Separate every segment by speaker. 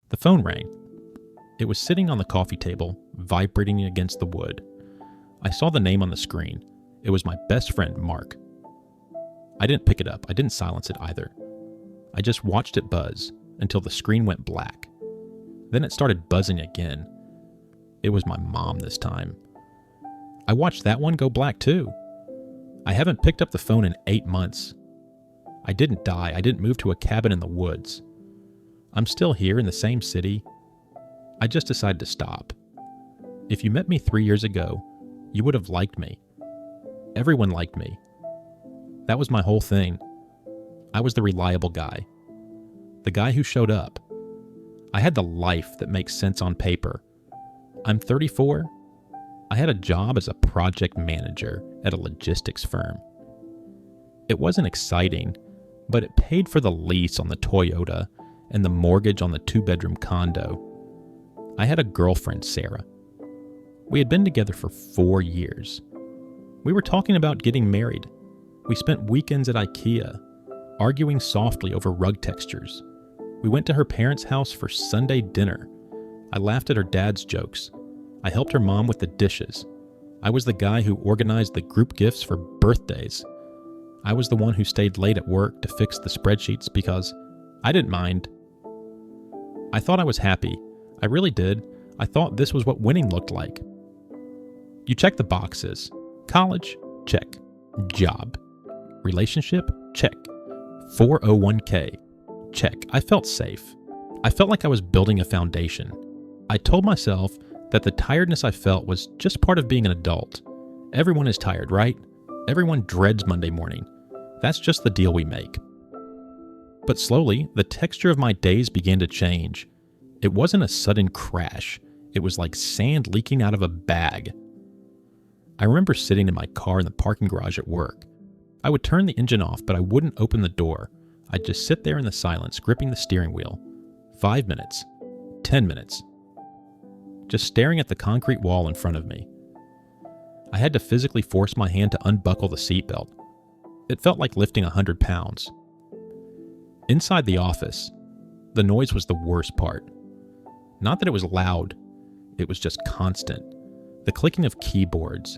Speaker 1: The phone rang. It was sitting on the coffee table, vibrating against the wood. I saw the name on the screen. It was my best friend, Mark. I didn't pick it up. I didn't silence it either. I just watched it buzz until the screen went black. Then it started buzzing again. It was my mom this time. I watched that one go black too. I haven't picked up the phone in 8 months. I didn't die. I didn't move to a cabin in the woods. I'm still here in the same city. I just decided to stop. If you met me 3 years ago, you would have liked me. Everyone liked me. That was my whole thing. I was the reliable guy. The guy who showed up. I had the life that makes sense on paper. I'm 34. I had a job as a project manager at a logistics firm. It wasn't exciting, but it paid for the lease on the Toyota and the mortgage on the 2-bedroom condo. I had a girlfriend, Sarah. We had been together for 4 years. We were talking about getting married. We spent weekends at IKEA, arguing softly over rug textures. We went to her parents' house for Sunday dinner. I laughed at her dad's jokes. I helped her mom with the dishes. I was the guy who organized the group gifts for birthdays. I was the one who stayed late at work to fix the spreadsheets because I didn't mind. I thought I was happy. I really did. I thought this was what winning looked like. You check the boxes. College? Check. Job. Relationship? Check. 401k? Check. I felt safe. I felt like I was building a foundation. I told myself that the tiredness I felt was just part of being an adult. Everyone is tired, right? Everyone dreads Monday morning. That's just the deal we make. But slowly, the texture of my days began to change. It wasn't a sudden crash. It was like sand leaking out of a bag. I remember sitting in my car in the parking garage at work. I would turn the engine off, but I wouldn't open the door. I'd just sit there in the silence, gripping the steering wheel. 5 minutes. 10 minutes. Just staring at the concrete wall in front of me. I had to physically force my hand to unbuckle the seatbelt. It felt like lifting 100 pounds. Inside the office, the noise was the worst part. Not that it was loud, it was just constant. The clicking of keyboards,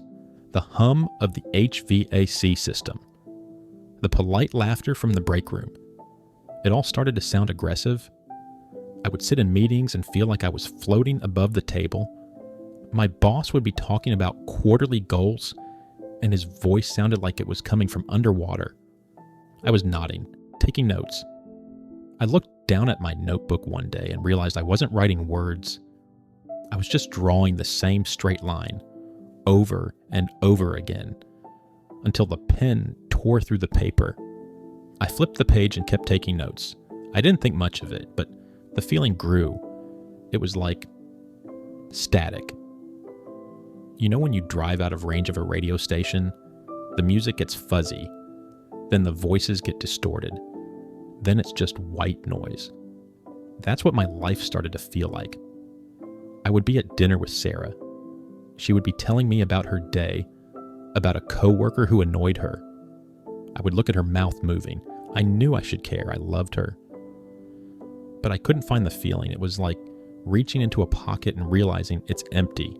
Speaker 1: the hum of the HVAC system, the polite laughter from the break room. It all started to sound aggressive. I would sit in meetings and feel like I was floating above the table. My boss would be talking about quarterly goals, and his voice sounded like it was coming from underwater. I was nodding, taking notes. I looked down at my notebook one day and realized I wasn't writing words. I was just drawing the same straight line, over and over again, until the pen tore through the paper. I flipped the page and kept taking notes. I didn't think much of it, but the feeling grew. It was like static. You know when you drive out of range of a radio station, the music gets fuzzy, then the voices get distorted, then it's just white noise. That's what my life started to feel like. I would be at dinner with Sarah. She would be telling me about her day, about a coworker who annoyed her. I would look at her mouth moving. I knew I should care. I loved her. But I couldn't find the feeling. It was like reaching into a pocket and realizing it's empty.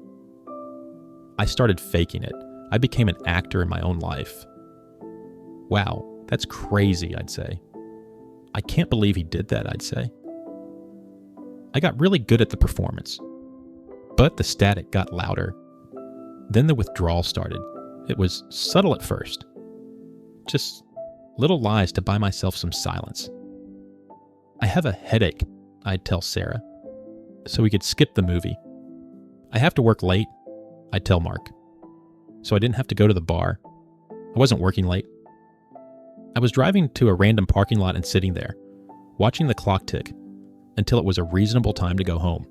Speaker 1: I started faking it. I became an actor in my own life. Wow, that's crazy, I'd say. I can't believe he did that, I'd say. I got really good at the performance. But the static got louder. Then the withdrawal started. It was subtle at first. Just little lies to buy myself some silence. I have a headache, I'd tell Sarah, so we could skip the movie. I have to work late, I'd tell Mark, so I didn't have to go to the bar. I wasn't working late. I was driving to a random parking lot and sitting there, watching the clock tick until it was a reasonable time to go home.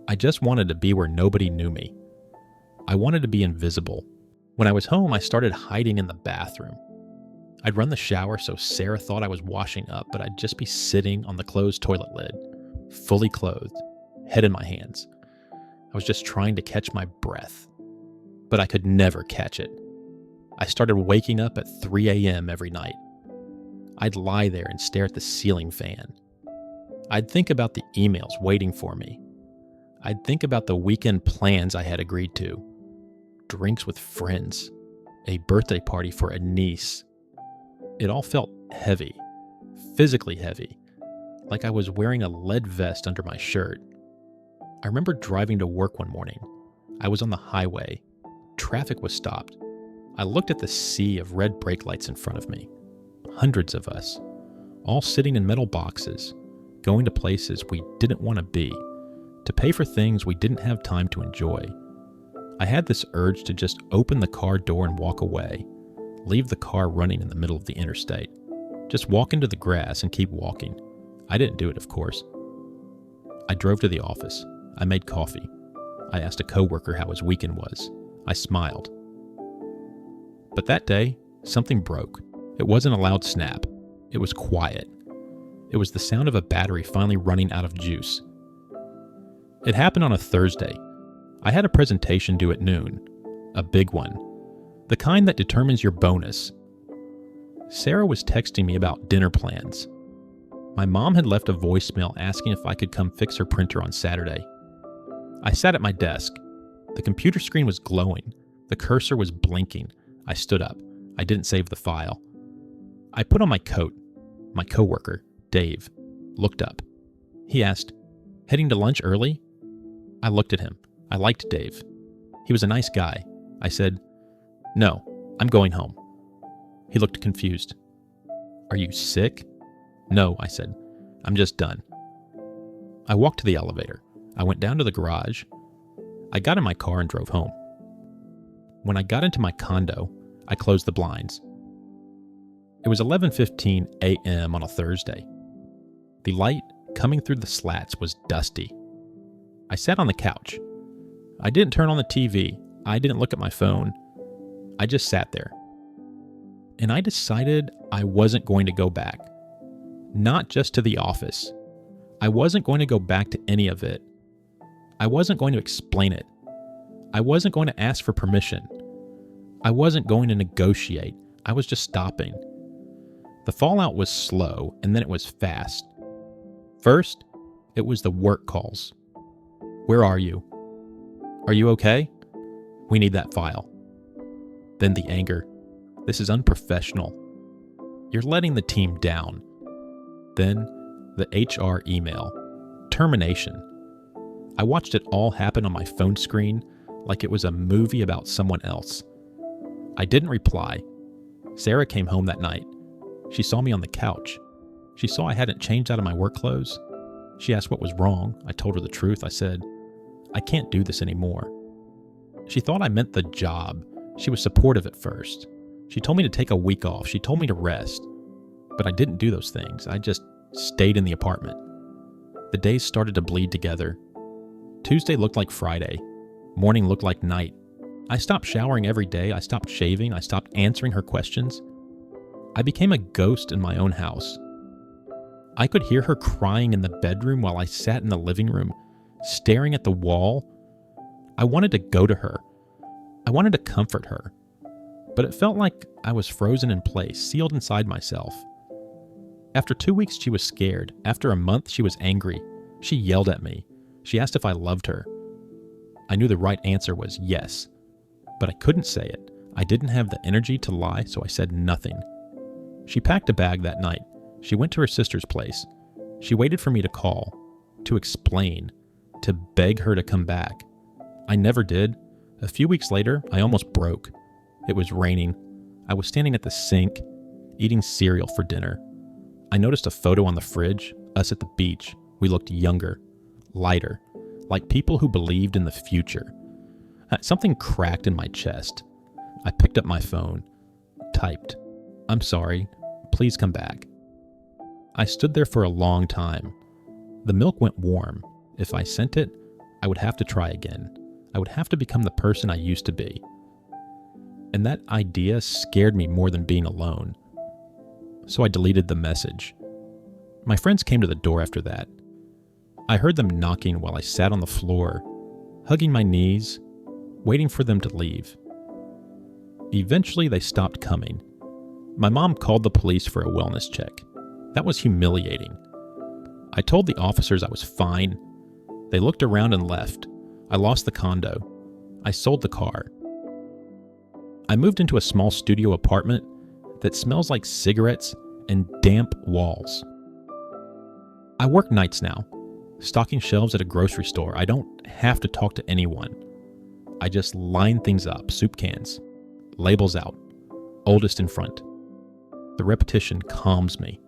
Speaker 1: I just wanted to be where nobody knew me. I wanted to be invisible. When I was home, I started hiding in the bathroom. I'd run the shower so Sarah thought I was washing up, but I'd just be sitting on the closed toilet lid, fully clothed, head in my hands. I was just trying to catch my breath, but I could never catch it. I started waking up at 3 a.m. every night. I'd lie there and stare at the ceiling fan. I'd think about the emails waiting for me. I'd think about the weekend plans I had agreed to. Drinks with friends. A birthday party for a niece. It all felt heavy. Physically heavy. Like I was wearing a lead vest under my shirt. I remember driving to work one morning. I was on the highway. Traffic was stopped. I looked at the sea of red brake lights in front of me. Hundreds of us. All sitting in metal boxes. Going to places we didn't want to be. To pay for things we didn't have time to enjoy. I had this urge to just open the car door and walk away. Leave the car running in the middle of the interstate. Just walk into the grass and keep walking. I didn't do it, of course. I drove to the office. I made coffee. I asked a coworker how his weekend was. I smiled. But that day, something broke. It wasn't a loud snap. It was quiet. It was the sound of a battery finally running out of juice. It happened on a Thursday. I had a presentation due at noon. A big one. The kind that determines your bonus. Sarah was texting me about dinner plans. My mom had left a voicemail asking if I could come fix her printer on Saturday. I sat at my desk. The computer screen was glowing. The cursor was blinking. I stood up. I didn't save the file. I put on my coat. My coworker, Dave, looked up. He asked, "Heading to lunch early?" I looked at him. I liked Dave. He was a nice guy. I said, "No, I'm going home." He looked confused. "Are you sick?" "No," I said. "I'm just done." I walked to the elevator. I went down to the garage. I got in my car and drove home. When I got into my condo, I closed the blinds. It was 11:15 a.m. on a Thursday. The light coming through the slats was dusty. I sat on the couch. I didn't turn on the TV. I didn't look at my phone. I just sat there. And I decided I wasn't going to go back. Not just to the office. I wasn't going to go back to any of it. I wasn't going to explain it. I wasn't going to ask for permission. I wasn't going to negotiate. I was just stopping. The fallout was slow, and then it was fast. First, it was the work calls. "Where are you? Are you okay? We need that file." Then the anger. "This is unprofessional. You're letting the team down." Then the HR email. Termination. I watched it all happen on my phone screen like it was a movie about someone else. I didn't reply. Sarah came home that night. She saw me on the couch. She saw I hadn't changed out of my work clothes. She asked what was wrong. I told her the truth. I said, "I can't do this anymore." She thought I meant the job. She was supportive at first. She told me to take a week off. She told me to rest. But I didn't do those things. I just stayed in the apartment. The days started to bleed together. Tuesday looked like Friday. Morning looked like night. I stopped showering every day. I stopped shaving. I stopped answering her questions. I became a ghost in my own house. I could hear her crying in the bedroom while I sat in the living room, staring at the wall. I wanted to go to her. I wanted to comfort her. But it felt like I was frozen in place, sealed inside myself. After 2 weeks, she was scared. After a month, she was angry. She yelled at me. She asked if I loved her. I knew the right answer was yes, but I couldn't say it. I didn't have the energy to lie, so I said nothing. She packed a bag that night. She went to her sister's place. She waited for me to call, to explain, to beg her to come back. I never did. A few weeks later, I almost broke. It was raining. I was standing at the sink, eating cereal for dinner. I noticed a photo on the fridge, us at the beach. We looked younger, lighter, like people who believed in the future. Something cracked in my chest. I picked up my phone, typed, "I'm sorry, please come back." I stood there for a long time. The milk went warm. If I sent it, I would have to try again. I would have to become the person I used to be. And that idea scared me more than being alone. So I deleted the message. My friends came to the door after that. I heard them knocking while I sat on the floor, hugging my knees, waiting for them to leave. Eventually, they stopped coming. My mom called the police for a wellness check. That was humiliating. I told the officers I was fine. They looked around and left. I lost the condo. I sold the car. I moved into a small studio apartment that smells like cigarettes and damp walls. I work nights now, stocking shelves at a grocery store. I don't have to talk to anyone. I just line things up, soup cans, labels out, oldest in front. The repetition calms me.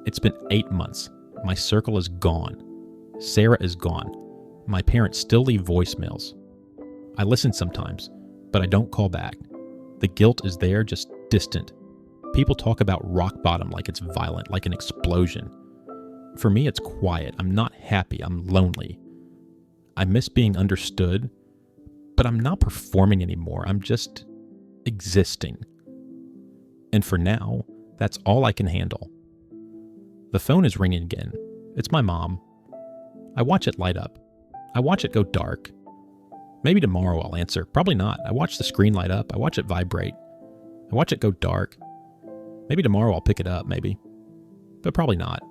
Speaker 1: It's been 8 months. My circle is gone. Sarah is gone. My parents still leave voicemails. I listen sometimes, but I don't call back. The guilt is there, just distant. People talk about rock bottom like it's violent, like an explosion. For me, it's quiet. I'm not happy. I'm lonely. I miss being understood, but I'm not performing anymore. I'm just existing. And for now, that's all I can handle. The phone is ringing again. It's my mom. I watch it light up. I watch it go dark. Maybe tomorrow I'll answer. Probably not. I watch the screen light up. I watch it vibrate. I watch it go dark. Maybe tomorrow I'll pick it up, maybe. But probably not.